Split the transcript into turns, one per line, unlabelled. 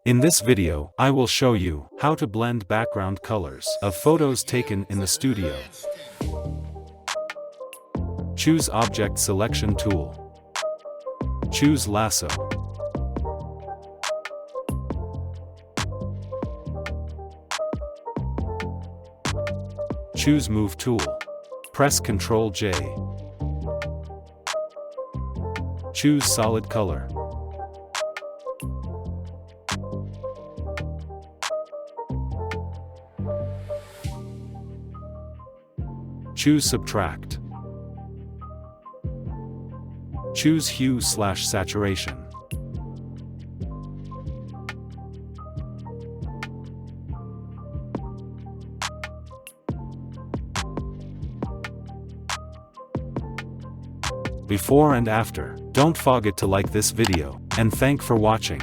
In this video, I will show you how to blend background colors of photos taken in the studio. Choose Object Selection tool. Choose Lasso. Choose Move tool. Press Ctrl J. Choose Solid Color. Choose Subtract. Choose Hue/Saturation. Before and after. Don't forget to like this video, and thank for watching.